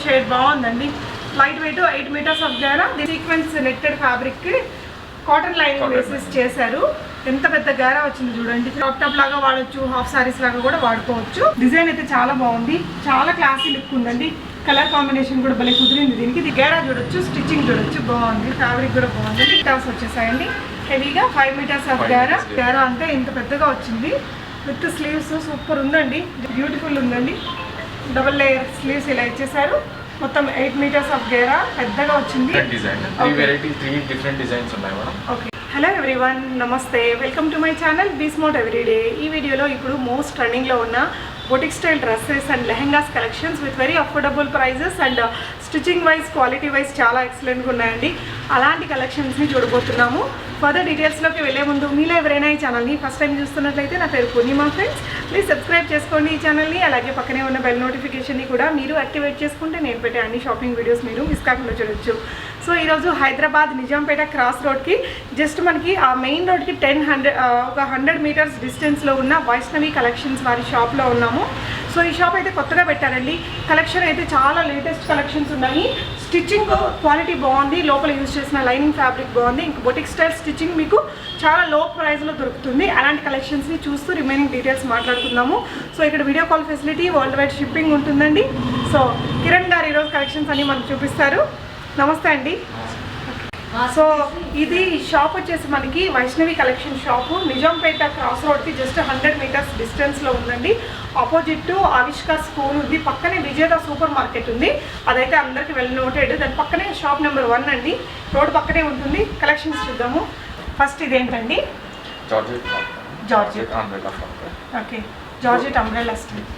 Shade బాగుందండి. Light weight 8 metres of గేరా. Sequence netted fabric cotton lining basis చేశారు. ఎంత పెద్ద గేరా వచ్చింది చూడండి. క్రాప్ టాప్ లాగా వాడచ్చు, హాఫ్ సారీస్ లాగా కూడా వాడుకోవచ్చు. డిజైన్ అయితే చాలా బాగుంది, చాలా క్లాసీ లుక్ ఉందండి. కలర్ కాంబినేషన్ కూడా భలే కుదిరింది దీనికి. ఇది గేరా చూడొచ్చు, స్టిచ్చింగ్ చూడొచ్చు, బాగుంది. ఫ్యాబ్రిక్ కూడా బాగుంది. మీటర్స్ వచ్చేసాయండి హెవీగా 5 మీటర్స్ ఆఫ్ గేరా. గేరా అంటే ఇంత పెద్దగా వచ్చింది విత్ స్లీవ్స్. సూపర్ ఉందండి, బ్యూటిఫుల్ ఉందండి. డబుల్ లేయర్ స్లీవ్స్ ఇలా ఇచ్చేసారు. మొత్తం 8 మీటర్స్ ఆఫ్ గేరా పెద్దగా వచ్చింది. ఓకే, హలో ఎవ్రీవన్, నమస్తే, welcome to my channel Be Smart Everyday. ఈ వీడియోలో ఇప్పుడు మోస్ట్ ట్రెండింగ్లో ఉన్న boutique style dresses and lehengas collections with very affordable prices and stitching wise quality wise చాలా ఎక్సలెంట్గా ఉన్నాయండి. అలాంటి కలెక్షన్స్ని చూడబోతున్నాము. ఫర్దర్ డీటెయిల్స్లోకి వెళ్ళే ముందు మీలో ఎవరైనా ఈ ఛానల్ని ఫస్ట్ టైం చూస్తున్నట్లయితే నా పేరు పూర్ణిమా ఫ్రెండ్స్. ప్లీజ్ సబ్స్క్రైబ్ చేసుకోండి ఈ ఛానల్ని. అలాగే పక్కనే ఉన్న బెల్ నోటిఫికేషన్ని కూడా మీరు యాక్టివేట్ చేసుకుంటే నేను పెట్టే అన్ని షాపింగ్ వీడియోస్ మీరు మిస్ కాకుండా చూడొచ్చు. సో ఈరోజు హైదరాబాద్ నిజాంపేట క్రాస్ రోడ్కి జస్ట్ మనకి ఆ మెయిన్ రోడ్కి 100 మీటర్స్ డిస్టెన్స్లో ఉన్న వైష్ణవి కలెక్షన్స్ వారి షాప్లో ఉన్నాము. సో ఈ షాప్ అయితే కొత్తగా పెట్టారండి. కలెక్షన్ అయితే చాలా లేటెస్ట్ కలెక్షన్స్ ఉన్నాయి. స్టిచ్చింగ్ క్వాలిటీ బాగుంది, లోపల యూజ్ చేసిన లైనింగ్ ఫ్యాబ్రిక్ బాగుంది. ఇంకా బొటిక్ స్టైల్ స్టిచ్చింగ్ మీకు చాలా లో ప్రైస్లో దొరుకుతుంది. అలాంటి కలెక్షన్స్ని చూస్తూ రిమైనింగ్ డీటెయిల్స్ మాట్లాడుకుందాము. సో ఇక్కడ video call facility, world wide shipping ఉంటుందండి. సో కిరణ్ గారు ఈరోజు కలెక్షన్స్ అన్ని మనకు చూపిస్తారు. నమస్తే అండి. సో ఇది షాప్ వచ్చేసి మనకి Vaishnavi collection shop Nizampet cross రోడ్కి జస్ట్ 100 మీటర్స్ డిస్టెన్స్లో ఉందండి. ఆపోజిట్ ఆవిష్కార్ స్కూల్ ఉంది, పక్కనే విజేత సూపర్ మార్కెట్ ఉంది, అదైతే అందరికి వెల్ నోటెడ్. దాని పక్కనే షాప్ నెంబర్ 1 అండి, రోడ్ పక్కనే ఉంటుంది. కలెక్షన్స్ చూద్దాము. ఫస్ట్ ఇదేంటండి? Georgette. Okay, georgette umbrella style.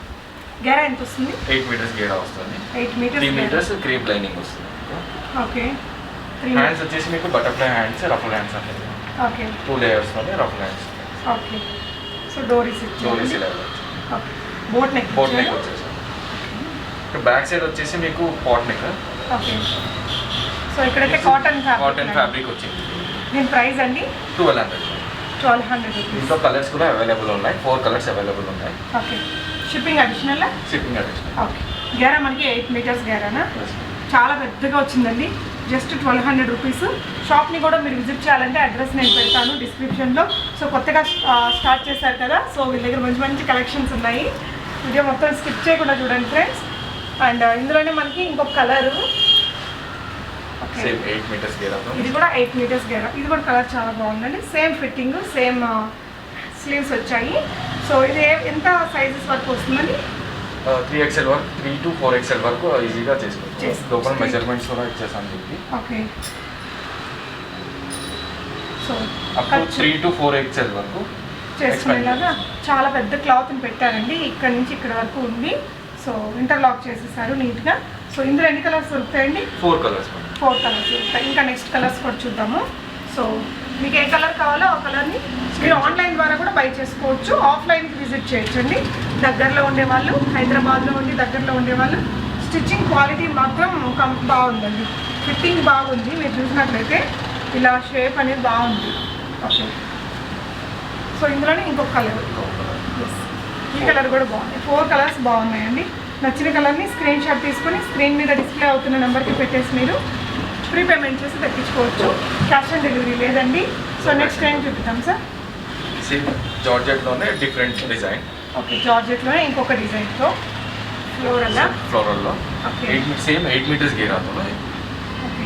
గేరా ఎంత వస్తుంది? 8 మీటర్స్ గేరా వస్తుంది. 8 మీటర్స్ 3 మీటర్స్ క్రేప్ లైనింగ్ వస్తుంది. ఓకే, హ్యాండ్స్ వచ్చేసి మీకు బటర్ఫ్లై హ్యాండ్స్, రఫల్ హ్యాండ్స్ అనేది. ఓకే, 2 లేయర్స్ తోనే రఫల్ హ్యాండ్స్. ఓకే, సో డోరీస్ ఇలా ఓకే, బోట్ నెక్ వచ్చేసి బ్యాక్ సైడ్ వచ్చేసి మీకు పాట్ నెక్. ఓకే, సో ఇక్కడైతే కాటన్ ఫ్యాబ్రిక్ వచ్చింది. దీని ప్రైస్ అండి 1200 రూపీస్. ఇంట్లో కలర్స్ కూడా అవైలబుల్ ఉన్నాయి, 4 కలర్స్ అవైలబుల్ ఉన్నాయి. Okay, shipping additional. ఓకే, గేరా మనకి 8 మీటర్స్ గేరానా, చాలా పెద్దగా వచ్చిందండి. Just 1200 rupees. షాప్ని కూడా మీరు విజిట్ చేయాలంటే అడ్రస్ నేను పెడతాను డిస్క్రిప్షన్లో. సో కొత్తగా స్టార్ట్ చేశారు కదా, సో వీళ్ళ దగ్గర మంచి మంచి కలెక్షన్స్ ఉన్నాయి. వీడియో మొత్తం స్కిప్ చేయకుండా చూడండి ఫ్రెండ్స్. అండ్ ఇందులోనే మనకి ఇంకొక కలరు, ఇది కూడా 8 మీటర్స్ గేరా. ఇది కూడా కలర్ చాలా బాగుందండి. సేమ్ ఫిట్టింగ్, సేమ్ స్లీవ్స్ వచ్చాయి. సో ఇది ఎంత సైజెస్ వరకు వస్తుందండి? 3XL వరకు, 3 to 4XL వరకు ఈజీగా చేసుకోవచ్చు. లోపల మెజర్మెంట్స్ కూడా ఇచ్చేసాను దీనికి. Okay, so up to 3 to 4XL వరకు చేసుకునేలాగా చాలా పెద్ద క్లాత్ని పెట్టారండి. ఇక్కడ నుంచి ఇక్కడ వరకు ఉంది. సో ఇంటర్లాక్ చేసేసారు నీట్గా. సో ఇందులో ఎన్ని కలర్స్ దొరుకుతాయండి? 4 కలర్స్ దొరుకుతాయి. ఇంకా నెక్స్ట్ కలర్స్ కూడా చూద్దాము. సో మీకు ఏ కలర్ కావాలో ఆ కలర్ని మీరు ఆన్లైన్ ద్వారా కూడా బై చేసుకోవచ్చు, ఆఫ్లైన్కి విజిట్ చేయొచ్చండి. దగ్గరలో ఉండేవాళ్ళు, హైదరాబాద్లో ఉండి దగ్గరలో ఉండేవాళ్ళు. స్టిచ్చింగ్ క్వాలిటీ మాత్రం బాగుందండి, ఫిట్టింగ్ బాగుంది. మీరు చూసినట్లయితే ఇలా షేప్ అనేది బాగుంది. ఓకే, సో ఇందులోనే ఇంకొక కలర్, ఈ కలర్ కూడా బాగుంది. 4 కలర్స్ బాగున్నాయండి. నచ్చిన కలర్ని స్క్రీన్ షాట్ తీసుకొని స్క్రీన్ మీద డిస్ప్లే అవుతున్న నెంబర్కి పెట్టేసి మీరు ప్రీపేమెంట్ చేసి తెప్పించుకోవచ్చు. క్యాష్ ఆన్ డెలివరీ లేదండి. సో నెక్స్ట్ టైం చూపిద్దాం సార్. జార్జెట్లోనే డిఫరెంట్ డిజైన్. ఓకే, జార్జెట్లోనే ఇంకొక డిజైన్తో ఫ్లోరల్లో. ఓకే, సేమ్ 8 మీటర్స్ గేరాతో. Okay,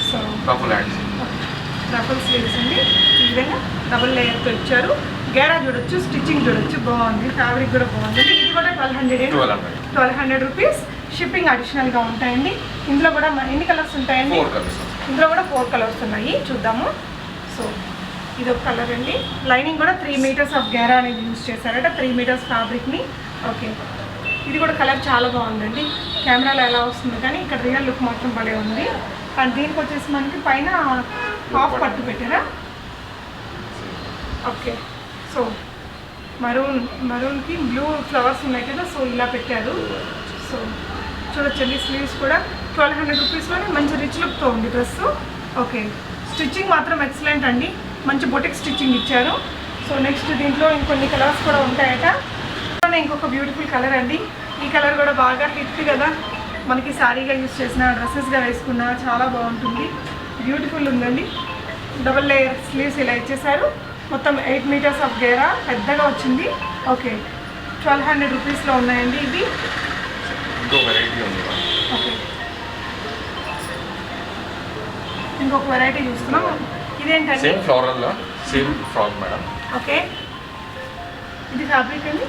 so ruffle hands, ruffle sleeves అండి. ఈ విధంగా డబుల్ లేయర్తో ఇచ్చారు. గేరా చూడొచ్చు, స్టిచ్చింగ్ చూడొచ్చు, బాగుంది. ఫ్యాబ్రిక్ కూడా బాగుంది. ఇది కూడా 1200 రూపీస్. షిప్పింగ్ అడిషనల్గా ఉంటాయండి. ఇందులో కూడా ఎన్ని కలర్స్ ఉంటాయండి? 4 కలర్స్. ఇందులో కూడా 4 కలర్స్ ఉన్నాయి, చూద్దాము. సో ఇది ఒక కలర్ అండి. లైనింగ్ కూడా 3 మీటర్స్ ఆఫ్ గేరా అనేది యూజ్ చేశారట, 3 మీటర్స్ ఫ్యాబ్రిక్ని. ఓకే, ఇది కూడా కలర్ చాలా బాగుందండి. కెమెరాలో ఎలా వస్తుంది కానీ ఇక్కడ రియల్ లుక్ మాత్రం భలే ఉంది. అండ్ దీనికి వచ్చేసి మనకి పైన హాఫ్ పట్టు పెట్టారా. ఓకే, సో మరూన్కి బ్లూ ఫ్లవర్స్ ఉన్నాయి కదా, సో ఇలా పెట్టారు. సో చూడొచ్చండి, స్లీవ్స్ కూడా 1200 రూపీస్లోనే మంచి రిచ్ లుక్తో ఉంది డ్రెస్. ఓకే, స్టిచ్చింగ్ మాత్రం ఎక్సలెంట్ అండి, మంచి బొటిక్ స్టిచ్చింగ్ ఇచ్చారు. సో నెక్స్ట్ దీంట్లో ఇంకొన్ని కలర్స్ కూడా ఉంటాయట. ఇంకొక బ్యూటిఫుల్ కలర్ అండి. ఈ కలర్ కూడా బాగా హిట్ కదా, మనకి శారీగా యూజ్ చేసిన డ్రెస్సెస్గా వేసుకున్న చాలా బాగుంటుంది. బ్యూటిఫుల్ ఉందండి. డబుల్ లేయర్ స్లీవ్స్ ఇలా ఇచ్చేసారు. మొత్తం 8 మీటర్స్ ఆఫ్ గేరా పెద్దగా వచ్చింది. ఓకే, 1200 రూపీస్లో ఉన్నాయండి ఇవి. ఇంకో వెరైటీ ఉంది. ఓకే, ఇంకొక వెరైటీ చూస్తున్నాం. ఇదేంటండి? Same floral same frock madam. Okay, ఇది ఫ్యాబ్రిక్ అండి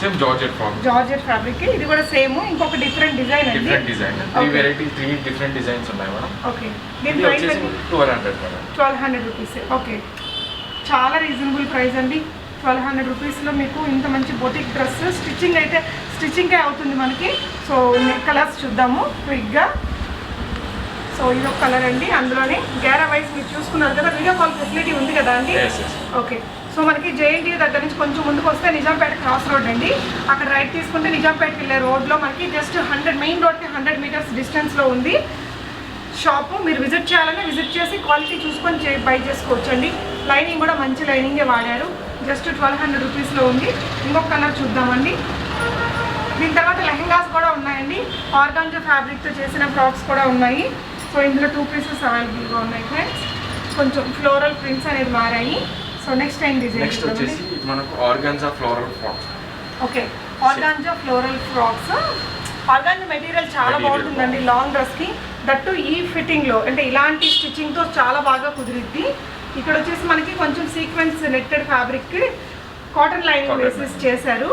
same georgette frock. Georgette fabric. ఇది కూడా సేమ్, ఇంకొక డిఫరెంట్ డిజైన్ అండి. Different design. 3 డిఫరెంట్ డిజైన్స్ ఉన్నాయి మేడం. ఓకే, దీని ప్రైస్ 1200 మేడం. 1200 రూపీస్. ఓకే, చాలా రీజనబుల్ ప్రైస్ అండి. 1200 రూపీస్లో మీకు ఇంత మంచి బొటిక్ డ్రెస్ స్టిచ్చింగే అవుతుంది మనకి. సో కలర్స్ చూద్దాము క్విక్గా. సో ఇది ఒక కలర్ అండి. అందులోనే గ్యారా వైజ్ మీరు చూసుకున్నారు కదా, వీడియో కాల్ ఫెసిలిటీ ఉంది కదా అండి. ఓకే, సో మనకి జేఎన్టీయూ దగ్గర నుంచి కొంచెం ముందుకు వస్తే నిజాంపేట క్రాస్ రోడ్ అండి. అక్కడ రైట్ తీసుకుంటే నిజాంపేటకి వెళ్ళే రోడ్లో మనకి జస్ట్ 100 మెయిన్ రోడ్కి 100 మీటర్స్ డిస్టెన్స్లో ఉంది షాపు. మీరు విజిట్ చేయాలని విజిట్ చేసి క్వాలిటీ చూసుకొని బై చేసుకోవచ్చు అండి. లైనింగ్ కూడా మంచి లైనింగే వాడారు. జస్ట్ 1200 రూపీస్లో ఉంది. ఇంకొక కలర్ చూద్దామండి. దీని తర్వాత లెహెంగాస్ కూడా ఉన్నాయండి. ఆర్గాంజా ఫ్యాబ్రిక్తో చేసిన ఫ్రాక్స్ కూడా ఉన్నాయి. సో ఇందులో 2 పీసెస్ అవైలబుల్గా ఉన్నాయి ఫ్రెండ్స్. కొంచెం ఫ్లోరల్ ప్రింట్స్ అనేది మారాయి. సో నెక్స్ట్ టైం డిజైన్ వచ్చేసి మనకు organza floral frocks. Okay, organza floral frocks. Organza material చాలా బాగుంటుందండి లాంగ్ డ్రెస్కి. దట్టు ఈ ఫిట్టింగ్లో అంటే ఇలాంటి స్టిచ్చింగ్తో చాలా బాగా కుదిరిద్ది. ఇక్కడ వచ్చేసి మనకి కొంచెం sequence netted fabric cotton lining వేసేసి చేశారు.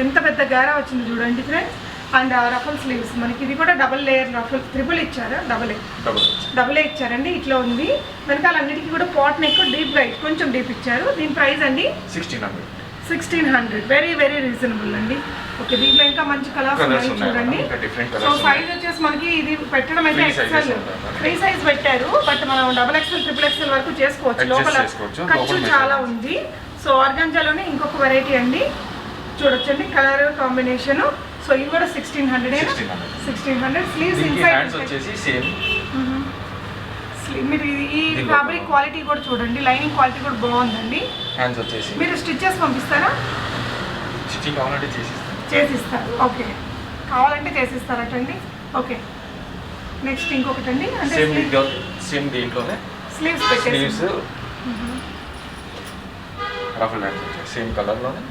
ఎంత పెద్ద గారా వచ్చింది చూడండి ఫ్రెండ్స్. అండ్ రఫల్ స్లీవ్స్ మనకి. ఇది కూడా డబుల్ లేయర్ రఫల్. ట్రిపుల్ ఇచ్చారా? డబుల్ ఏ ఇచ్చారండి. ఇట్లా ఉంది. వెనకాల అన్నిటికీ కూడా పాట్ నెక్ డీప్గా కొంచెం డీప్ ఇచ్చారు. దీని ప్రైస్ అండి 1600. వెరీ వెరీ రీజనబుల్ అండి. ఓకే, దీంట్లో ఇంకా మంచి కలర్స్ ఉన్నాయి చూడండి. సో సైజ్ వచ్చేసి మనకి ఇది పెట్టడం అయితే ఎక్సెల్ 3 సైజ్ పెట్టారు. బట్ మనం XXL, XXL వరకు చేసుకోవచ్చు. లోపల ఖర్చు చాలా ఉంది. సో ఆర్గాంజాలోనే ఇంకొక వెరైటీ అండి. చూడొచ్చండి కలర్ కాంబినేషన్. సో ఇది కూడా 1600. స్లీవ్స్ ఇన్సైడ్ వచ్చేసి సేమ్. మీరు ఈ ఫ్యాబ్రిక్ క్వాలిటీ కూడా చూడండి. లైనింగ్ క్వాలిటీ కూడా బాగుందండి. హ్యాండ్స్ వచ్చేసి మీరు స్టిచెస్ పంపిస్తారా? స్టిచ్చింగ్ కావాలంటే చేసిస్తారు. ఓకే, కావాలంటే చేసిస్తారటండి. ఓకే, నెక్స్ట్ ఇంకొకటి అండి. అంటే సేమ్ దీంట్లోనే స్లీవ్స్ రఫల్ హ్యాండ్స్ సేమ్ కలర్లోనే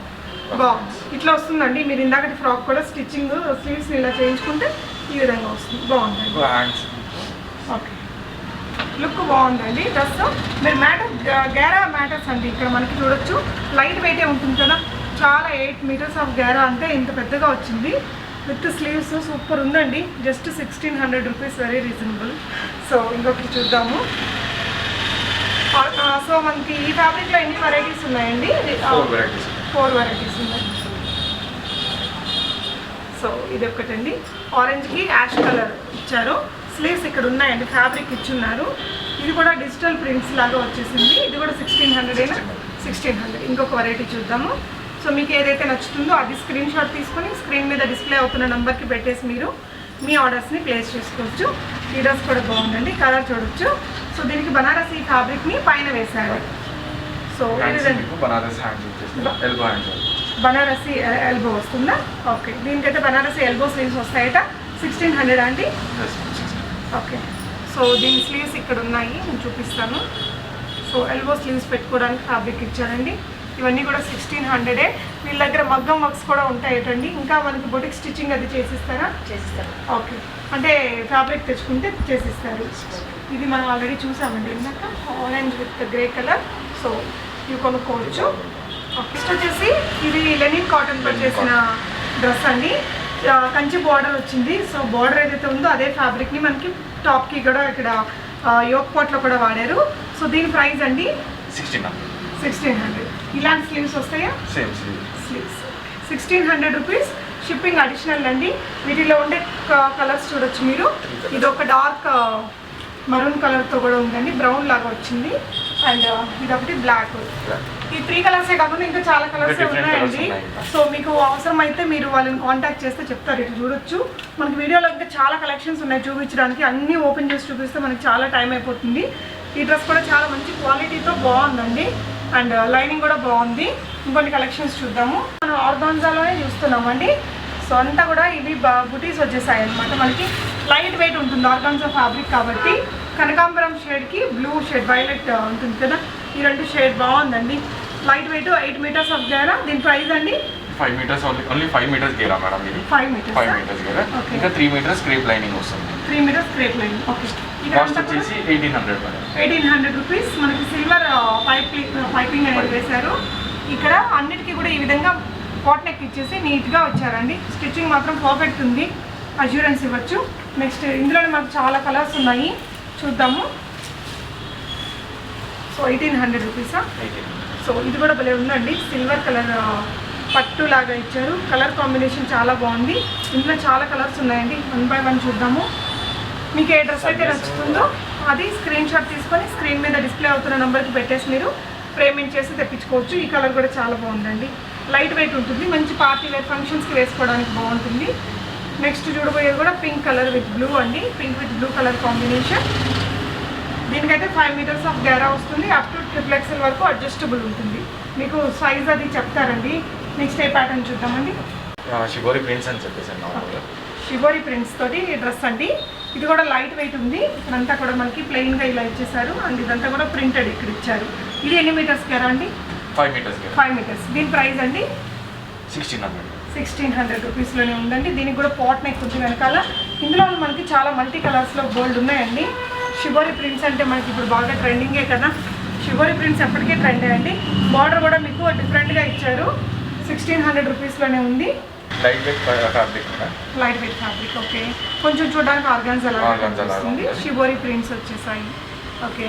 బాగుంది. ఇట్లా వస్తుందండి. మీరు ఇందాకటి ఫ్రాక్ కూడా స్టిచ్చింగ్ స్లీవ్స్ ఇలా చేయించుకుంటే ఈ విధంగా వస్తుంది. బాగుందండి. ఓకే, లుక్ బాగుందండి డ్రెస్. మీరు గ్యారా మ్యాటర్స్ అండి. ఇక్కడ మనకి చూడొచ్చు లైట్ వెయిటే ఉంటుంది కదా. చాలా 8 మీటర్స్ ఆఫ్ గ్యారా అంటే ఇంత పెద్దగా వచ్చింది. విత్ స్లీవ్స్ సూపర్ ఉందండి. Just 1600 rupees. Very reasonable. So ఇంకొకటి చూద్దాము. సో మనకి ఈ ఫ్యాబ్రిక్లో ఎన్ని వెరైటీస్ ఉన్నాయండి? 4 వెరైటీస్ ఉన్నాయి. సో ఇది ఒకటండి. ఆరెంజ్కి యాష్ కలర్ ఇచ్చారు. స్లీవ్స్ ఇక్కడ ఉన్నాయండి. ఫ్యాబ్రిక్ ఇచ్చున్నారు. ఇది కూడా డిజిటల్ ప్రింట్స్ లాగా వచ్చేసింది. ఇది కూడా 1600. ఇంకొక వెరైటీ చూద్దాము. సో మీకు ఏదైతే నచ్చుతుందో అది స్క్రీన్ షాట్ తీసుకొని స్క్రీన్ మీద డిస్ప్లే అవుతున్న నెంబర్కి పెట్టేసి మీరు మీ ఆర్డర్స్ని ప్లేస్ చేసుకోవచ్చు. ఈ డ్రెస్ కూడా బాగుందండి. కలర్ చూడొచ్చు. సో దీనికి బనారసీ ఫ్యాబ్రిక్ని పైన వేశారు. సో బనారసీ ఎల్బో వస్తుందా? ఓకే, దీనికైతే బనారసీ ఎల్బో స్లీవ్స్ వస్తాయట. 1600 అండి. ఓకే, సో దీని స్లీవ్స్ ఇక్కడ ఉన్నాయి, నేను చూపిస్తాను. సో ఎల్బో స్లీవ్స్ పెట్టుకోవడానికి ఫ్యాబ్రిక్ ఇచ్చారండి. ఇవన్నీ కూడా 1600. వీళ్ళ దగ్గర మగ్గం వర్క్స్ కూడా ఉంటాయటండి. ఇంకా మనకి బొటిక్ స్టిచ్చింగ్ అది చేసిస్తారు. ఓకే, అంటే ఫ్యాబ్రిక్ తెచ్చుకుంటే చేసిస్తారు. ఇది మనం ఆల్రెడీ చూసామండి ఇందాక. Orange with grey colour. So ఇవి కొనుక్కోవచ్చు. నెక్స్ట్ వచ్చేసి ఇది లెనిన్ కాటన్తో చేసిన డ్రెస్ అండి. కంచి బార్డర్ వచ్చింది. సో బార్డర్ ఏదైతే ఉందో అదే ఫ్యాబ్రిక్ని మనకి టాప్కి కూడా ఇక్కడ యోక్ పాట్లో కూడా వాడారు. సో దీని ప్రైస్ అండి 1600. ఇలాంటి స్లీవ్స్ వస్తాయా? Sleeves 1600 rupees. షిప్పింగ్ అడిషనల్ అండి. వీటిలో ఉండే కలర్స్ చూడొచ్చు మీరు. ఇది ఒక డార్క్ మరూన్ కలర్తో కూడా ఉందండి. బ్రౌన్ లాగా వచ్చింది. అండ్ ఇదొకటి బ్లాక్. ఈ 3 కలర్సే కాకుండా ఇంకా చాలా కలర్స్ ఉన్నాయండి. సో మీకు అవసరం అయితే మీరు వాళ్ళని కాంటాక్ట్ చేస్తే చెప్తారు. ఇటు చూడొచ్చు. మనకి వీడియోలో ఇంకా చాలా కలెక్షన్స్ ఉన్నాయి చూపించడానికి. అన్నీ ఓపెన్ చేసి చూపిస్తే మనకి చాలా టైం అయిపోతుంది. ఈ డ్రెస్ కూడా చాలా మంచి క్వాలిటీతో బాగుందండి. అండ్ లైనింగ్ కూడా బాగుంది. ఇంకొన్ని కలెక్షన్స్ చూద్దాము. మనం ఆర్గాన్జాలోనే చూస్తున్నామండి. సో అంతా కూడా ఇవి బుటీస్ వచ్చేసాయి అనమాట. మనకి లైట్ వెయిట్ ఉంటుంది ఆర్గాన్జా ఫ్యాబ్రిక్ కాబట్టి. కనకాంబరం షేడ్కి బ్లూ షేడ్ వైలెట్ ఉంటుంది కదా, ఈ రెండు షేడ్ బాగుందండి. లైట్ వెయిట్ 8 మీటర్స్ ఆఫ్ గేరా. దీని ప్రైస్ అండి 5 మీటర్స్ ఓన్లీ 5 మీటర్స్ గేరా మేడం ఇది. 5 మీటర్స్ గేరా. ఇంకా 3 మీటర్స్ క్రేప్ లైనింగ్ వస్తుంది. 3 metres crepe lining. Okay. Cost వచ్చేసి 1800 మేడం. 1800 రూపీస్. మనకి సిల్వర్ పైపింగ్ అనేది వేశారు. ఇక్కడ అన్నిటికీ కూడా ఈ విధంగా కాట్ నెక్ ఇచ్చేసి నీట్గా వచ్చారండి. స్టిచ్చింగ్ మాత్రం పర్ఫెక్ట్ ఉంది, అష్యూరెన్స్ ఇవ్వచ్చు. నెక్స్ట్ ఇందులోనే మనకు చాలా కలర్స్ ఉన్నాయి, చూద్దాము. సో 1800 రూపీసా. సో ఇది కూడా భలే ఉందండి, సిల్వర్ కలర్ పట్టు లాగా ఇచ్చారు. కలర్ కాంబినేషన్ చాలా బాగుంది. ఇందులో చాలా కలర్స్ ఉన్నాయండి. 1 by 1 చూద్దాము. మీకు ఏ డ్రెస్ అయితే నచ్చుతుందో అది స్క్రీన్ షాట్ తీసుకొని స్క్రీన్ మీద డిస్ప్లే అవుతున్న నెంబర్కి పెట్టేసి మీరు పేమెంట్ చేసి తెప్పించుకోవచ్చు. ఈ కలర్ కూడా చాలా బాగుందండి, లైట్ వెయిట్ ఉంటుంది, మంచి పార్టీ వేర్ ఫంక్షన్స్కి వేసుకోవడానికి బాగుంటుంది. నెక్స్ట్ చూడబోయేది కూడా పింక్ కలర్ విత్ బ్లూ అండి, pink with blue colour combination. దీనికైతే 5 మీటర్స్ ఆఫ్ గేరా వస్తుంది. అప్ టు XXL వరకు అడ్జస్టబుల్ ఉంటుంది. మీకు సైజ్ అది చెప్తారండి. నెక్స్ట్ ఏ ప్యాటర్న్ చూద్దామండి. షిబోరి ప్రింట్స్ అని చెప్పేసి షిబోరి ప్రింట్స్ తోటి డ్రెస్ అండి. ఇది కూడా లైట్ వెయిట్ ఉంది. ఇక్కడంతా కూడా మనకి ప్లెయిన్గా ఇలా ఇచ్చేసారు అండ్ ఇదంతా కూడా ప్రింటెడ్ ఇక్కడ ఇచ్చారు. ఇది ఎన్ని మీటర్స్ గేరా అండి? 5 మీటర్స్. 5 మీటర్స్. దీని ప్రైస్ అండి 1600 రూపీస్లోనే ఉందండి. దీనికి కూడా పాట్ నెక్ ఉంది వెనకాల. ఇందులో మనకి చాలా మల్టీ కలర్స్లో గోల్డ్ ఉన్నాయండి. షిబోరి ప్రింట్స్ అంటే మనకి ఇప్పుడు బాగా ట్రెండింగే కదా. షిబోరి ప్రింట్స్ ఎప్పటికీ ట్రెండే అండి. బార్డర్ కూడా మీకు డిఫరెంట్గా ఇచ్చారు. 1600 రూపీస్లోనే ఉంది. Light weight fabric. Light weight fabric. Okay. కొంచెం చూడడానికి ఆర్గాన్జా వస్తుంది. షిబోరి ప్రింట్స్ వచ్చేసాయి. ఓకే.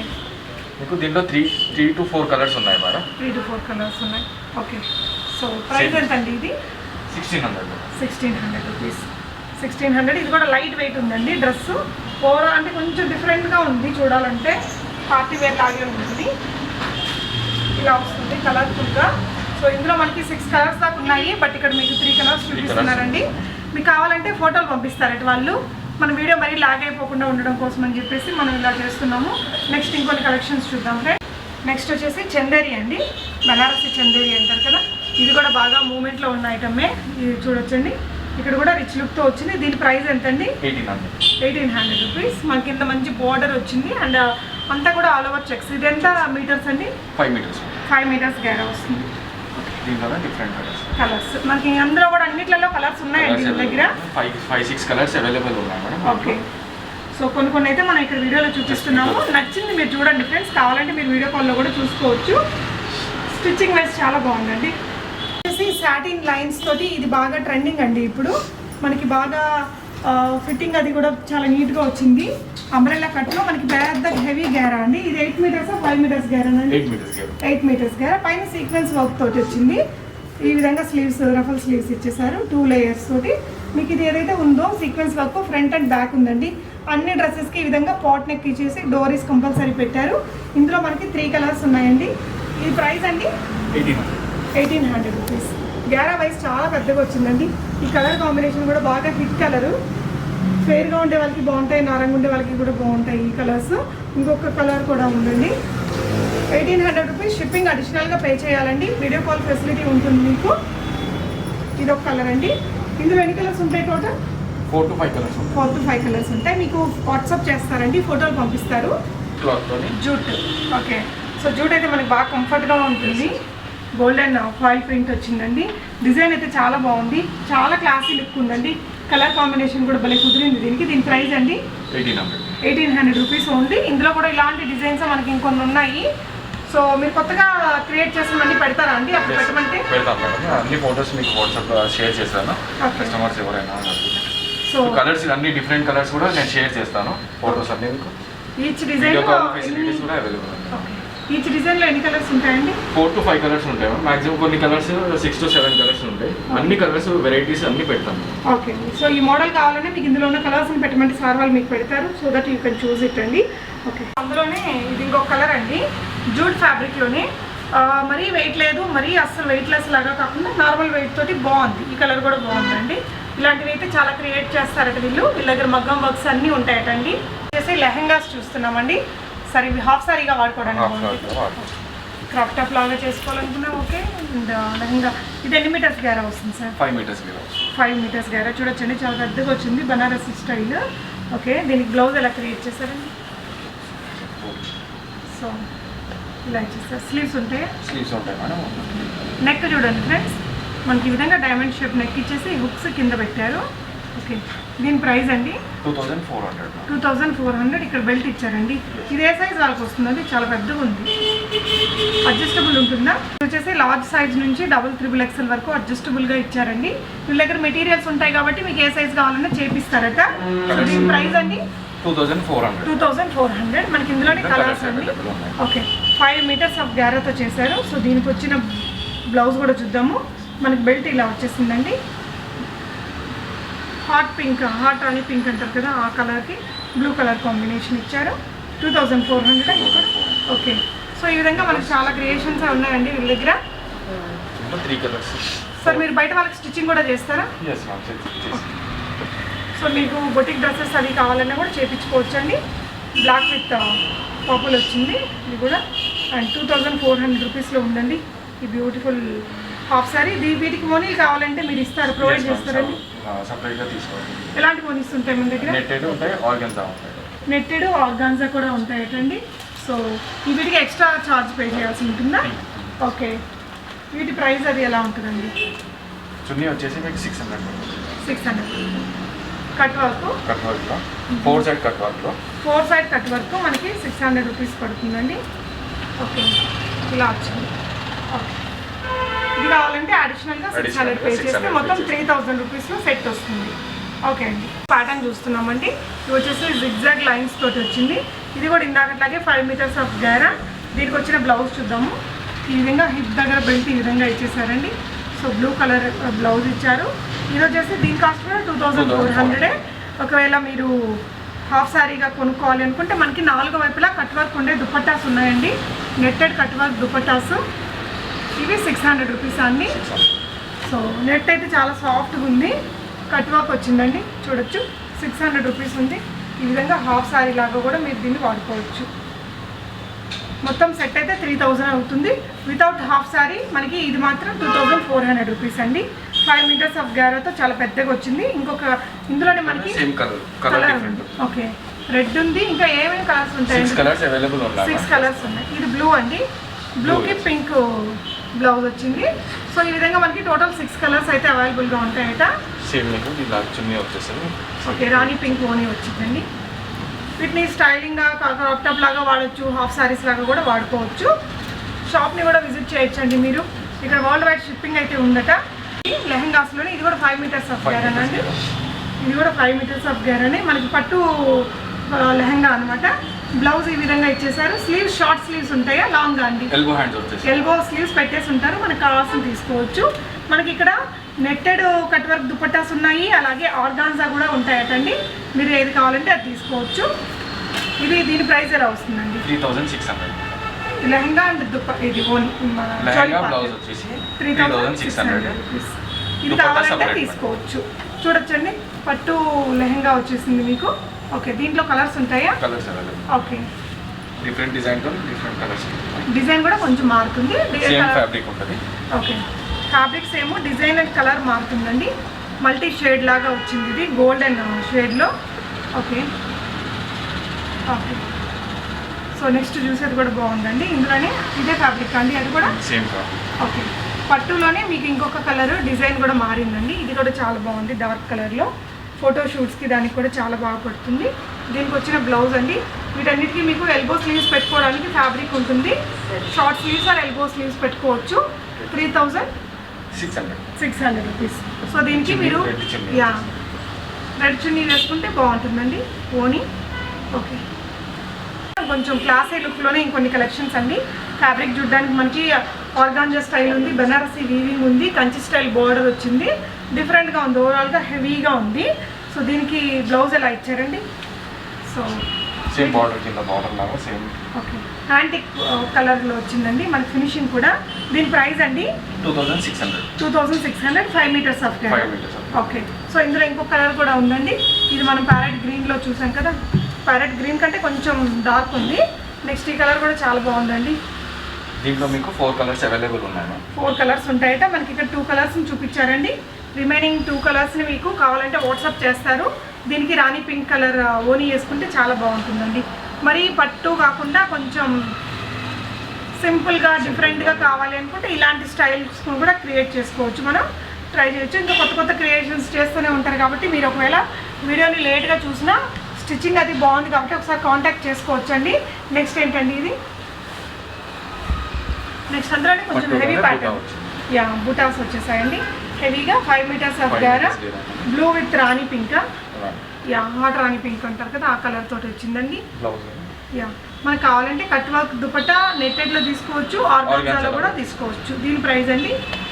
మీకు దీంట్లో 3 to 4 కలర్స్ ఉన్నాయి మేడం. 3 to 4 కలర్స్ ఉన్నాయి. ఓకే. సో ప్రైస్ ఎంత అండి ఇది? 1600 రూపీస్. 1600. ఇది కూడా లైట్ వెయిట్ ఉందండి. డ్రెస్ ఓవరాల్ అంటే కొంచెం డిఫరెంట్గా ఉంది, చూడాలంటే పార్టీ వేర్ లాగే ఉంటుంది. ఇలా వస్తుంది కలర్ఫుల్గా. సో ఇందులో మనకి 6 కలర్స్ దాకా ఉన్నాయి, బట్ ఇక్కడ మీకు 3 కలర్స్ చూపిస్తున్నారండి. మీకు కావాలంటే ఫోటోలు పంపిస్తారట వాళ్ళు. మన వీడియో మరీ లాగ్ అయిపోకుండా ఉండడం కోసం అని చెప్పేసి మనం ఇలా చేస్తున్నాము. నెక్స్ట్ ఇంకొన్ని కలెక్షన్స్ చూద్దాం ఫ్రెండ్. నెక్స్ట్ వచ్చేసి చందేరి అండి, బనారసి చందేరి అంటారు కదా. ఇది కూడా బాగా మూమెంట్లో ఉన్న ఐటమే. ఇది చూడొచ్చండి, ఇక్కడ కూడా రిచ్ లుక్తో వచ్చింది. దీని ప్రైస్ ఎంత అండి? 1800 రూపీస్. మనకి ఇంత మంచి బార్డర్ వచ్చింది అండ్ అంతా కూడా ఆల్ ఓవర్ చెక్స్. ఇది ఎంత మీటర్స్ అండి? 5 మీటర్స్ గేరా వస్తుంది. డిఫరెంట్ కలర్స్ మనకి అందులో కూడా అన్నిట్లలో కలర్స్ ఉన్నాయండి మీ దగ్గర. 5-6 కలర్స్ అవైలబుల్ ఉన్నాయి మేడం. ఓకే. సో కొన్ని అయితే మనం ఇక్కడ వీడియోలో చూపిస్తున్నాము. నచ్చింది మీరు చూడండి ఫ్రెండ్స్. కావాలంటే మీరు వీడియో కాల్లో కూడా చూసుకోవచ్చు. స్టిచ్చింగ్ వైజ్ చాలా బాగుందండి. సాటిన్ లైన్స్ తోటి ఇది బాగా ట్రెండింగ్ అండి ఇప్పుడు. మనకి బాగా ఫిట్టింగ్ అది కూడా చాలా నీట్గా వచ్చింది. అంబ్రెల్లా కట్లో మనకి పెద్ద హెవీ గేరా అండి. ఇది 8 మీటర్స్ 5 మీటర్స్ గేరా అండి? 8 మీటర్స్ గేరా. పైన సీక్వెన్స్ వర్క్ తోటి వచ్చింది. ఈ విధంగా స్లీవ్స్, రఫల్ స్లీవ్స్ ఇచ్చేసారు 2 లేయర్స్ తోటి. మీకు ఇది ఏదైతే ఉందో sequence work front and back ఉందండి. అన్ని డ్రెస్సెస్కి ఈ విధంగా పాట్ నెక్ ఇచ్చేసి డోరీస్ కంపల్సరీ పెట్టారు. ఇందులో మనకి 3 కలర్స్ ఉన్నాయండి. ఈ ప్రైస్ అండి 1800 రూపీస్. గేరా వైజ్ చాలా పెద్దగా వచ్చిందండి. ఈ కలర్ కాంబినేషన్ కూడా బాగా హిట్ కలరు. ఫెయిర్గా ఉండే వాళ్ళకి బాగుంటాయి, నారంగా ఉండే వాళ్ళకి కూడా బాగుంటాయి ఈ కలర్స్. ఇంకొక కలర్ కూడా ఉందండి. 1800 రూపీస్. షిప్పింగ్ అడిషనల్గా పే చేయాలండి. వీడియో కాల్ ఫెసిలిటీ ఉంటుంది మీకు. ఇదొక కలర్ అండి. ఇందులో ఎన్ని కలర్స్ ఉంటాయి total? 4 to 5 colours. 4 to 5 colours ఉంటాయి. మీకు వాట్సాప్ చేస్తారండి, ఫోటోలు పంపిస్తారు. జూట్. ఓకే. సో జూట్ అయితే మనకి బాగా కంఫర్ట్గా ఉంటుంది. గోల్డెన్ ఫాయిల్ ప్రింట్ వచ్చిందండి. డిజైన్ అయితే చాలా బాగుంది, చాలా క్లాసీ లుక్ ఉందండి. కలర్ కాంబినేషన్ కూడా భలే కుదిరింది దీనికి. దీని ప్రైస్ అండి 1800 రూపీస్ ఉంది. ఇందులో కూడా ఇలాంటి డిజైన్స్ మనకి ఇంకొన్ని ఉన్నాయి. సో మీరు కొత్తగా క్రియేట్ చేసినవన్నీ పెడతారా అండి? అప్పుడు పెట్టమంటే పెడతాం మేడం. అన్ని ఫోటోస్ మీకు వాట్సాప్ షేర్ చేస్తాను. కస్టమర్స్ ఎవరైనా సో కలర్స్ అన్ని డిఫరెంట్ కలర్స్ కూడా నేను షేర్ చేస్తాను. ఫోటోస్ అన్ని మీకు. ఈచ్ డిజైన్ ఫెసిలిటీస్ కూడా అవైలబుల్ ఉన్నాయి. ఈచ్ డిజైన్లో ఎన్ని కలర్స్ ఉంటాయండి? 4 to 5 కలర్స్ ఉంటాయి. మాక్సిమం కొన్ని కలర్స్ 6 to 7 కలర్స్ ఉంటాయి. అన్ని కలర్స్ వెరైటీస్ అన్ని పెడతాను. ఓకే. సో ఈ మోడల్ కావాలంటే మీకు ఇందులో ఉన్న కలర్స్ని పెట్టమంటే సార్ వాళ్ళు మీకు పెడతారు. So that you can choose it అండి. ఓకే. అందులోనే ఇది ఇంకొక కలర్ అండి, జూట్ ఫ్యాబ్రిక్లోనే. మరీ వెయిట్ లేదు, మరీ అస్సలు వెయిట్లెస్ లాగా కాకుండా నార్మల్ వెయిట్ తోటి బాగుంది. ఈ కలర్ కూడా బాగుందండి. ఇలాంటివి అయితే చాలా క్రియేట్ చేస్తారట వీళ్ళు. వీళ్ళ దగ్గర మగ్గం వర్క్స్ అన్నీ ఉంటాయటండి. వచ్చేసి లెహెంగాస్ చూస్తున్నామండి. సరే ఇవి హాఫ్ సారీగా వాడుకోవడానికి. క్రాప్ టాప్ లాగా చేసుకోవాలనుకున్నా ఓకే. అండ్ లెహంగా ఇది ఎన్ని మీటర్స్ గ్యారా వస్తుంది సార్? 5 meters గ్యారా. 5 మీటర్స్ గ్యారా. చూడొచ్చండి చాలా పెద్దగా వచ్చింది, బనారసి స్టైల్. ఓకే, దీనికి బ్లౌజ్ ఎలా క్రియేట్ చేశారండి? సో ఇలా ఇచ్చేస్తారు. స్లీవ్స్ ఉంటాయా? స్లీవ్స్ ఉంటాయి మేడం. నెక్ చూడండి ఫ్రెండ్స్, మనకి ఈ విధంగా డైమండ్ షేప్ నెక్ ఇచ్చేసి హుక్స్ కింద పెట్టారు. ఓకే, దీని ప్రైస్ అండి 2400. 2400. ఇక్కడ బెల్ట్ ఇచ్చారండి. ఇది ఏ సైజ్ వాళ్ళకి వస్తుంది? చాలా పెద్దగా ఉంది. అడ్జస్టబుల్ ఉంటుందా? ఇది వచ్చేసి లార్జ్ సైజ్ నుంచి డబుల్ త్రిబుల్ ఎక్స్ఎల్ వరకు అడ్జస్టబుల్గా ఇచ్చారండి. వీళ్ళ దగ్గర మెటీరియల్స్ ఉంటాయి కాబట్టి మీకు ఏ సైజ్ కావాలన్నా చేపిస్తారట. దీని ప్రైస్ అండి 2400. మనకి ఇందులోనే కలర్స్ అండి. ఓకే, 5 మీటర్స్ ఆఫ్ గ్యారాతో చేశారు. సో దీనికి వచ్చిన బ్లౌజ్ కూడా చూద్దాము. మనకి బెల్ట్ ఇలా వచ్చేసిందండి. హాట్ పింక్, హాట్ రాణి పింక్ అంటారు కదా, ఆ కలర్కి బ్లూ కలర్ కాంబినేషన్ ఇచ్చారు. 2400. ఓకే, సో ఈ విధంగా మనకు చాలా క్రియేషన్స్ ఉన్నాయండి వీళ్ళ దగ్గర. 3 కలర్స్. సార్ మీరు బయట వాళ్ళకి స్టిచ్చింగ్ కూడా చేస్తారా? Yes ma'am. సో మీకు బొటిక్ డ్రెస్సెస్ అవి కావాలన్నా కూడా చేయించుకోవచ్చు అండి. బ్లాక్ విత్ పర్పుల్ వచ్చింది ఇది కూడా. అండ్ 2400 రూపీస్లో ఉందండి ఈ బ్యూటిఫుల్ హాఫ్ సారీ. వీటికి మోనీలు కావాలంటే మీరు ఇస్తారు, ప్రొవైడ్ చేస్తారండి? సపరేట్గా తీసుకోవాలి. ఎలాంటి మోనీస్ ఉంటాయి మన దగ్గర? నెట్టెడ్ ఉంటాయి, ఆర్గన్జా ఉంటాయి. నెట్టెడ్ ఆర్గాన్జా కూడా ఉంటాయటండి. సో ఈ వీటికి ఎక్స్ట్రా ఛార్జ్ పే చేయాల్సి ఉంటుందా? ఓకే, వీటి ప్రైస్ అది ఎలా ఉంటుందండి? చున్నీ వచ్చేసి మీకు 600. 600. కట్ వర్క్, కట్ వర్క్లో 4 సైడ్ కట్ వర్క్లో 4 సైడ్ కట్ వర్క్ మనకి 600 రూపీస్ పడుతుందండి. ఓకే, ఇలా వచ్చింది. ఓకే, ఇది కావాలంటే అడిషనల్గా 600 పే చేస్తే మొత్తం 3000 రూపీస్లో సెట్ వస్తుంది. ఓకే అండి, ప్యాటర్న్ చూస్తున్నామండి. ఇది వచ్చేసి జిగ్జాగ్ లైన్స్ తోటి వచ్చింది. ఇది కూడా ఇందాకట్లాగే 5 మీటర్స్ ఆఫ్ గ్యారా. దీనికి వచ్చిన బ్లౌజ్ చూద్దాము. ఈ విధంగా హిప్ దగ్గర బెల్ట్ ఈ విధంగా ఇచ్చేసారండి. సో బ్లూ కలర్ బ్లౌజ్ ఇచ్చారు. ఇది వచ్చేసి దీని కాస్ట్ కూడా 2400. ఒకవేళ మీరు హాఫ్ శారీగా కొనుక్కోవాలి అనుకుంటే మనకి 4 వైపులా కట్ వర్క్ ఉండే దుపట్టాస్ ఉన్నాయండి. Netted cut work dupattas. ఇవి 600 రూపీస్ అండి. సో నెట్ అయితే చాలా సాఫ్ట్గా ఉంది, కట్ వర్క్ వచ్చిందండి. చూడొచ్చు 600 రూపీస్ ఉంది. ఈ విధంగా హాఫ్ శారీ లాగా కూడా మీరు దీన్ని వాడుకోవచ్చు. మొత్తం సెట్ అయితే 3000 అవుతుంది. వితౌట్ హాఫ్ శారీ మనకి ఇది మాత్రం 2400 రూపీస్ అండి. 5 మీటర్స్ ఆఫ్ గ్యారాతో చాలా పెద్దగా వచ్చింది. ఇంకొక ఇందులోనే మనకి కలర్ ఓకే రెడ్ ఉంది. ఇంకా ఏమేమి కలర్స్ ఉంటాయి? 6 కలర్స్ అవైలబుల్ ఉన్నాయి. 6 కలర్స్ ఉన్నాయి. ఇది బ్లూ అండి. బ్లూకి పింక్ బ్లౌజ్ వచ్చింది. సో ఈ విధంగా మనకి టోటల్ 6 కలర్స్ అయితే అవైలబుల్గా ఉంటాయట. సేమ్ మీకు ఇలా చున్నీ వచ్చేసరికి ఓకే, రాణి పింక్ ఓనీ వచ్చిందండి. వీటిని స్టైలింగ్గా క్రాప్ టాప్ లాగా వాడచ్చు, హాఫ్ శారీస్ లాగా కూడా వాడుకోవచ్చు. షాప్ని కూడా విజిట్ చేయొచ్చండి మీరు. ఇక్కడ వరల్డ్ వైడ్ షిప్పింగ్ అయితే ఉందట. లెహంగాస్లోనే ఇది కూడా 5 మీటర్స్ ఆఫ్ గ్యారానా అండి. ఇది కూడా 5 మీటర్స్ ఆఫ్ గ్యారానే. మనకి పట్టు లెహంగా అనమాట. బ్లౌజ్ ఈ విధంగా ఇచ్చేసారు. స్లీవ్స్ షార్ట్ స్లీవ్స్ ఉంటాయా లాంగ్ అండి? ఎల్బో హ్యాండ్స్ వచ్చేసి ఎల్బో స్లీవ్స్ పెట్టేసి ఉంటారు. మనకు కావాల్సిన తీసుకోవచ్చు. మనకి ఇక్కడ నెట్టెడ్ కట్ వర్క్ దుపట్టాస్ ఉన్నాయి, అలాగే ఆర్గాన్జా కూడా ఉంటాయటండి. మీరు ఏది కావాలంటే అది తీసుకోవచ్చు. దీని ప్రైస్ ఎలా వస్తుందండి? 3600. లెహంగా అండ్ ఇది బ్లౌజ్ వచ్చేసి 3600 రూపీస్. ఇది కావాలంటే తీసుకోవచ్చు. చూడొచ్చండి, పట్టు లెహంగా వచ్చేసింది మీకు. ఓకే, దీంట్లో కలర్స్ ఉంటాయా? Colours available. Okay, different design తో డిఫరెంట్ కలర్స్. డిజైన్ కూడా కొంచెం మారుతుంది. సేమ్ ఫ్యాబ్రిక్ ఉంటుంది. ఓకే, ఫ్యాబ్రిక్స్ ఏమో డిజైన్ అండ్ కలర్ మారుతుందండి. మల్టీ షేడ్ లాగా వచ్చింది ఇది గోల్డెన్ షేడ్లో. ఓకే ఓకే, సో నెక్స్ట్ చూసేది కూడా బాగుందండి. ఇందులోనే ఇదే ఫ్యాబ్రిక్ అండి, అది కూడా సేమ్ ఫ్యాబ్రిక్. ఓకే, పట్టులోనే మీకు ఇంకొక కలర్ డిజైన్ కూడా మారిందండి. ఇది కూడా చాలా బాగుంది డార్క్ కలర్లో. ఫోటో షూట్స్కి దానికి కూడా చాలా బాగా పడుతుంది. దీనికి వచ్చిన బ్లౌజ్ అండి. వీటన్నిటికీ మీకు ఎల్బో స్లీవ్స్ పెట్టుకోవడానికి ఫ్యాబ్రిక్ ఉంటుంది. Short sleeves or elbow sleeves పెట్టుకోవచ్చు. 3600 రూపీస్. సో దీనికి మీరు రెడ్ చున్నీ వేసుకుంటే బాగుంటుందండి ఓని. ఓకే, కొంచెం క్లాసీ లుక్లోనే ఇంకొన్ని కలెక్షన్స్ అండి. ఫ్యాబ్రిక్ చూడడానికి మనకి ఆర్గాంజా స్టైల్ ఉంది, బెనారసీ వీవింగ్ ఉంది, కంచి స్టైల్ బోర్డర్ వచ్చింది. డిఫరెంట్గా ఉంది, ఓవరాల్గా హెవీగా ఉంది. సో దీనికి బ్లౌజ్ ఎలా ఇచ్చారండి? సో సేమ్ బార్డర్ కింద బార్డర్ లాగా సేమ్. ఓకే, యాంటిక్ కలర్లో వచ్చిందండి మనకి ఫినిషింగ్ కూడా. దీని ప్రైస్ అండి 2600. 5 మీటర్స్ ఆఫ్ గ్యారా. ఓకే, సో ఇందులో ఇంకొక కలర్ కూడా ఉందండి. ఇది మనం ప్యారెట్ గ్రీన్లో చూసాం కదా. ప్యారెట్ గ్రీన్ కంటే కొంచెం డార్క్ ఉంది. నెక్స్ట్ ఈ కలర్ కూడా చాలా బాగుందండి. దీంట్లో మీకు 4 కలర్స్ అవైలబుల్ ఉన్నాయి మ్యామ్. 4 కలర్స్ ఉంటాయట. మనకి ఇక్కడ 2 కలర్స్ని చూపించారండి. రిమైనింగ్ 2 కలర్స్ని మీకు కావాలంటే వాట్సాప్ చేస్తారు. దీనికి రాణి పింక్ కలర్ ఓనీ వేసుకుంటే చాలా బాగుంటుందండి. మరి పట్టు కాకుండా కొంచెం సింపుల్గా డిఫరెంట్గా కావాలి అనుకుంటే ఇలాంటి స్టైల్స్ కూడా క్రియేట్ చేసుకోవచ్చు, మనం ట్రై చేయొచ్చు. ఇంకా కొత్త కొత్త క్రియేషన్స్ చేస్తూనే ఉంటారు కాబట్టి మీరు ఒకవేళ వీడియోని లేట్గా చూసినా స్టిచ్చింగ్ అది బాగుంది కాబట్టి ఒకసారి కాంటాక్ట్ చేసుకోవచ్చు అండి. నెక్స్ట్ ఏంటండి ఇది? నెక్స్ట్ అందులోనే కొంచెం హెవీ ప్యాటర్న్, యా బుటాస్ వచ్చేసాయండి హెవీగా. 5 మీటర్స్ ఆఫ్ గారా, blue with Rani pink, yeah hot Rani pink అంటారు కదా, ఆ కలర్ తోటి వచ్చిందండి. యా మనకు కావాలంటే కట్ వర్క్ దుపట్టా నెట్టెడ్లో తీసుకోవచ్చు, ఆర్గాన్జాలో కూడా తీసుకోవచ్చు. దీని ప్రైస్ అండి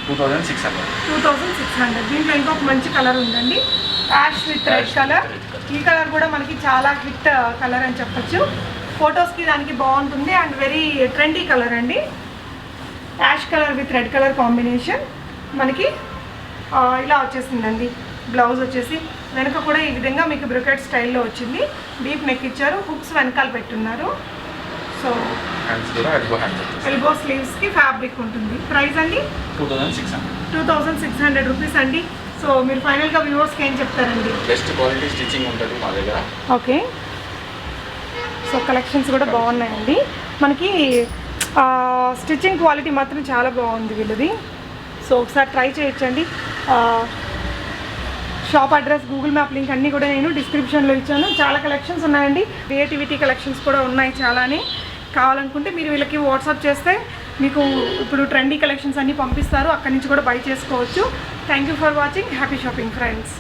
2600. దీంట్లో ఇంకొక మంచి కలర్ ఉందండి, యాష్ విత్ రెడ్ కలర్. ఈ కలర్ కూడా మనకి చాలా హిట్ కలర్ అని చెప్పొచ్చు. ఫొటోస్కి దానికి బాగుంటుంది అండ్ వెరీ ట్రెండీ కలర్ అండి. Ash colour with red colour combination మనకి ఇలా వచ్చేసిందండి. బ్లౌజ్ వచ్చేసి వెనక కూడా ఈ విధంగా మీకు బ్రొకెట్ స్టైల్లో వచ్చింది. డీప్ నెక్ ఇచ్చారు, హుక్స్ వెనకాల పెట్టున్నారు. సో ఎల్బో స్లీవ్స్కి ఫ్యాబ్రిక్ ఉంటుంది. ప్రైస్ అండి 2600 రూపీస్ అండి. సో మీరు ఫైనల్గా వ్యూవర్స్కి ఏం చెప్తారండి? బెస్ట్ క్వాలిటీ స్టిచ్చింగ్ ఉంటుంది మా దగ్గర. ఓకే, సో కలెక్షన్స్ కూడా బాగున్నాయండి. మనకి స్టిచ్చింగ్ క్వాలిటీ మాత్రం చాలా బాగుంది వీళ్ళది. సో ఒకసారి ట్రై చేయొచ్చండి. Shop address, Google map link అన్నీ కూడా నేను డిస్క్రిప్షన్లో ఇచ్చాను. చాలా కలెక్షన్స్ ఉన్నాయండి, క్రియేటివిటీ కలెక్షన్స్ కూడా ఉన్నాయి చాలానే. కావాలనుకుంటే మీరు వీళ్ళకి వాట్సాప్ చేస్తే మీకు ఇప్పుడు ట్రెండీ కలెక్షన్స్ అన్నీ పంపిస్తారు, అక్కడి నుంచి కూడా బై చేసుకోవచ్చు. Thank you for watching. Happy shopping friends.